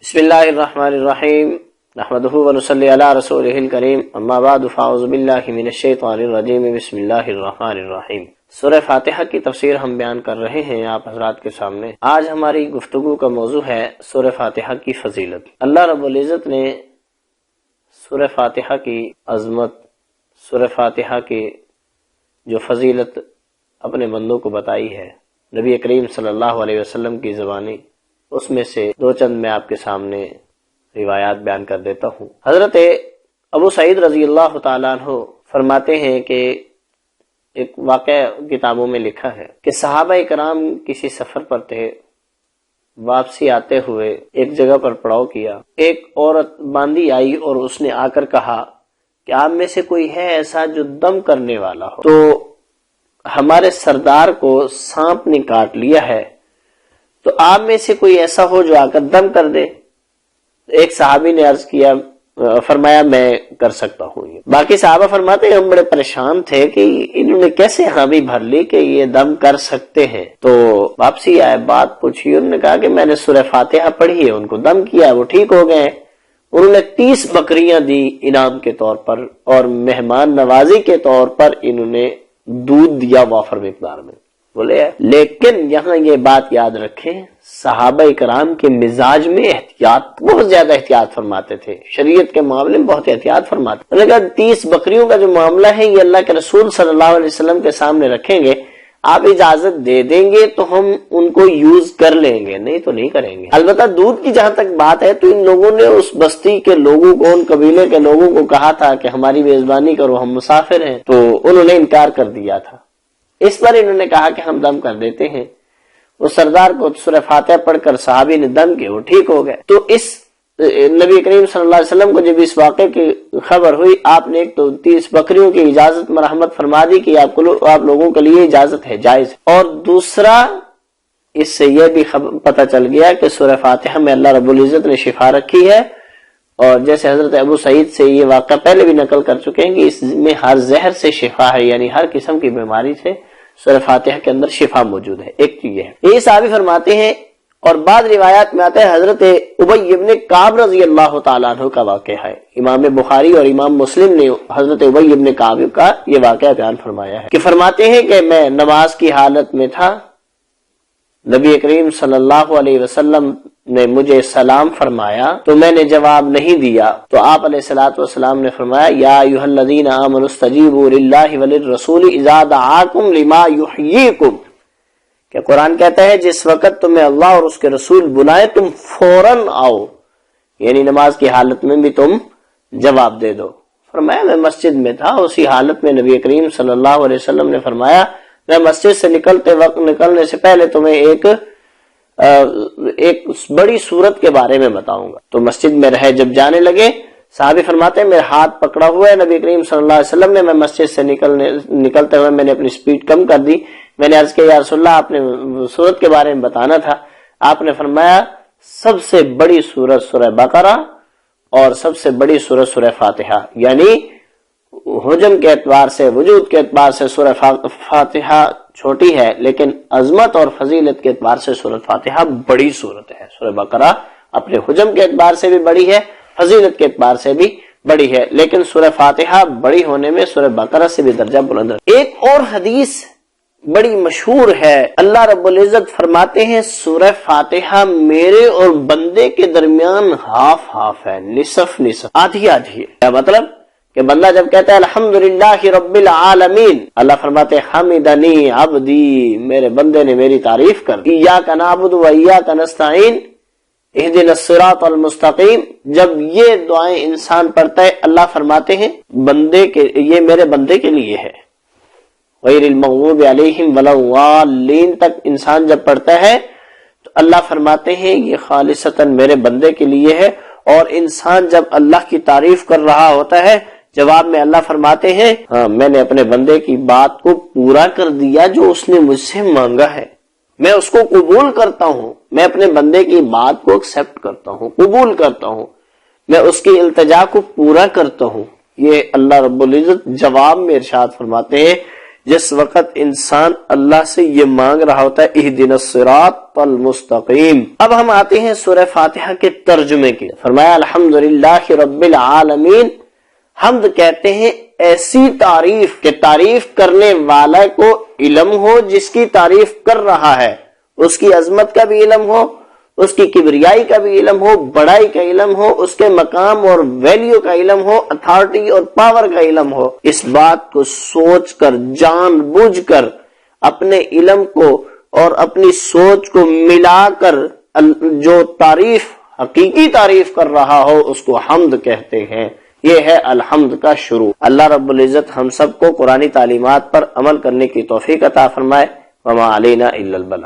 بسم اللہ الرحمن الرحیم نحمدہ ونصلی علی رسولہ الکریم اما بعد فاعوذ باللہ من الشیطان الرجیم بسم اللہ الرحمن الرحیم۔ سورہ فاتحہ کی تفسیر ہم بیان کر رہے ہیں آپ حضرات کے سامنے۔ آج ہماری گفتگو کا موضوع ہے سورہ فاتحہ کی فضیلت۔ اللہ رب العزت نے سورہ فاتحہ کی عظمت، سورہ فاتحہ کی جو فضیلت اپنے بندوں کو بتائی ہے نبی کریم صلی اللہ علیہ وسلم کی زبانی، اس میں سے دو چند میں آپ کے سامنے روایات بیان کر دیتا ہوں۔ حضرت ابو سعید رضی اللہ تعالیٰ عنہ فرماتے ہیں کہ ایک واقعہ کتابوں میں لکھا ہے کہ صحابہ کرام کسی سفر پر تھے، واپسی آتے ہوئے ایک جگہ پر پڑاؤ کیا، ایک عورت باندی آئی اور اس نے آ کر کہا کہ آپ میں سے کوئی ہے ایسا جو دم کرنے والا ہو؟ تو ہمارے سردار کو سانپ نے کاٹ لیا ہے، تو آپ میں سے کوئی ایسا ہو جو آ کر دم کر دے؟ ایک صحابی نے عرض کیا، فرمایا میں کر سکتا ہوں۔ باقی صحابہ فرماتے ہیں ہم بڑے پریشان تھے کہ انہوں نے کیسے حامی بھر لی کہ یہ دم کر سکتے ہیں۔ تو واپسی آئے، بات پوچھی، انہوں نے کہا کہ میں نے سورہ فاتحہ پڑھی ہے، ان کو دم کیا، وہ ٹھیک ہو گئے۔ انہوں نے 30 بکریاں دی انعام کے طور پر، اور مہمان نوازی کے طور پر انہوں نے دودھ دیا وافر مقدار میں، بولے۔ لیکن یہاں یہ بات یاد رکھیں، صحابہ کرام کے مزاج میں احتیاط، بہت زیادہ احتیاط فرماتے تھے، شریعت کے معاملے میں بہت احتیاط فرماتے تھے۔ انہوں نے کہا 30 بکریوں کا جو معاملہ ہے یہ اللہ کے رسول صلی اللہ علیہ وسلم کے سامنے رکھیں گے، آپ اجازت دے دیں گے تو ہم ان کو یوز کر لیں گے، نہیں تو نہیں کریں گے۔ البتہ دودھ کی جہاں تک بات ہے تو ان لوگوں نے اس بستی کے لوگوں کو، ان قبیلے کے لوگوں کو کہا تھا کہ ہماری میزبانی کرو، ہم مسافر ہیں، تو انہوں نے انکار کر دیا تھا۔ اس پر انہوں نے کہا کہ ہم دم کر دیتے ہیں۔ وہ سردار کو سورہ فاتحہ پڑھ کر صحابی نے دم کیا، وہ ٹھیک ہو گئے۔ تو اس نبی کریم صلی اللہ علیہ وسلم کو جب اس واقعے کی خبر ہوئی، آپ نے ایک تو 30 بکریوں کی اجازت مرحمت فرما دی کہ آپ لوگوں کے لیے اجازت ہے، جائز ہے۔ اور دوسرا، اس سے یہ بھی پتہ چل گیا کہ سورہ فاتحہ میں اللہ رب العزت نے شفا رکھی ہے، اور جیسے حضرت ابو سعید سے یہ واقعہ پہلے بھی نقل کر چکے ہیں کہ اس میں ہر زہر سے شفا ہے، یعنی ہر قسم کی بیماری سے سورہ فاتحہ کے اندر شفا موجود ہے۔ ایک تو یہ ہے، یہ صحابی فرماتے ہیں۔ اور بعض روایات میں آتا ہے حضرت ابی ابن کعب رضی اللہ تعالیٰ عنہ کا واقعہ ہے۔ امام بخاری اور امام مسلم نے حضرت ابی ابن کعب کا یہ واقعہ بیان فرمایا ہے کہ فرماتے ہیں کہ میں نماز کی حالت میں تھا، نبی کریم صلی اللہ علیہ وسلم نے مجھے سلام فرمایا تو میں نے جواب نہیں دیا، تو آپ علیہ الصلوۃ والسلام نے فرمایا یا ایھا الذین آمنوا استجیبوا للہ وللرسول اذا دعاکم لما یحییکم، کہ قرآن کہتا ہے جس وقت تمہیں اللہ اور اس کے رسول بلائیں تم فوراً آؤ، یعنی نماز کی حالت میں بھی تم جواب دے دو۔ فرمایا میں مسجد میں تھا، اسی حالت میں نبی کریم صلی اللہ علیہ وسلم نے فرمایا میں مسجد سے نکلنے سے پہلے تمہیں ایک بڑی صورت کے بارے میں بتاؤں گا۔ تو مسجد میں رہے، جب جانے لگے صحابی فرماتے ہیں میرے ہاتھ پکڑا ہوا ہے نبی کریم صلی اللہ علیہ وسلم نے، میں مسجد سے نکلتے ہوئے میں نے اپنی سپیڈ کم کر دی، میں نے عرض کیا یا رسول اللہ آپ نے سورت کے بارے میں بتانا تھا۔ آپ نے فرمایا سب سے بڑی سورت سورہ بقرہ اور سب سے بڑی سورت سورہ فاتحہ، یعنی حجم کے اعتبار سے، وجود کے اعتبار سے سورہ فاتحہ چھوٹی ہے، لیکن عظمت اور فضیلت کے اعتبار سے سورہ فاتحہ بڑی سورت ہے۔ سورہ بقرہ اپنے حجم کے اعتبار سے بھی بڑی ہے، فضیلت کے اعتبار سے بھی بڑی ہے، لیکن سورہ فاتحہ بڑی ہونے میں سورہ بقرہ سے بھی درجہ بلند ہے۔ ایک اور حدیث بڑی مشہور ہے، اللہ رب العزت فرماتے ہیں سورہ فاتحہ میرے اور بندے کے درمیان ہاف ہے، نصف آدھی ہے۔ کیا مطلب؟ کہ بندہ جب کہتا ہے الحمدللہ رب العالمین، اللہ فرماتے حمدنی عبدی، میرے بندے نے میری تعریف کر دی۔ ایاک نعبد و ایاک نستعین اہدنا الصراط المستقیم، جب یہ دعائیں انسان پڑھتا ہے اللہ فرماتے ہیں بندے کے، یہ میرے بندے کے لیے ہے، غیر المغضوب علیہم ولا الضالین تک انسان جب پڑھتا ہے تو اللہ فرماتے ہیں یہ خالصتاً میرے بندے کے لیے ہے۔ اور انسان جب اللہ کی تعریف کر رہا ہوتا ہے، جواب میں اللہ فرماتے ہیں ہاں میں نے اپنے بندے کی بات کو پورا کر دیا، جو اس نے مجھ سے مانگا ہے میں اس کو قبول کرتا ہوں، میں اپنے بندے کی بات کو ایکسپٹ کرتا ہوں، قبول کرتا ہوں، میں اس کی التجا کو پورا کرتا ہوں۔ یہ اللہ رب العزت جواب میں ارشاد فرماتے ہیں جس وقت انسان اللہ سے یہ مانگ رہا ہوتا ہے اہدنا الصراط المستقیم۔ اب ہم آتے ہیں سورہ فاتحہ کے ترجمے کی۔ فرمایا الحمدللہ رب العالمین، حمد کہتے ہیں ایسی تعریف کہ تعریف کرنے والا کو علم ہو، جس کی تعریف کر رہا ہے اس کی عظمت کا بھی علم ہو، اس کی کبریائی کا بھی علم ہو، بڑائی کا علم ہو، اس کے مقام اور ویلیو کا علم ہو، اتھارٹی اور پاور کا علم ہو۔ اس بات کو سوچ کر، جان بوجھ کر، اپنے علم کو اور اپنی سوچ کو ملا کر جو تعریف، حقیقی تعریف کر رہا ہو اس کو حمد کہتے ہیں۔ یہ ہے الحمد کا شروع۔ اللہ رب العزت ہم سب کو قرآنی تعلیمات پر عمل کرنے کی توفیق عطا فرمائے۔ وما علینا الا البلاغ۔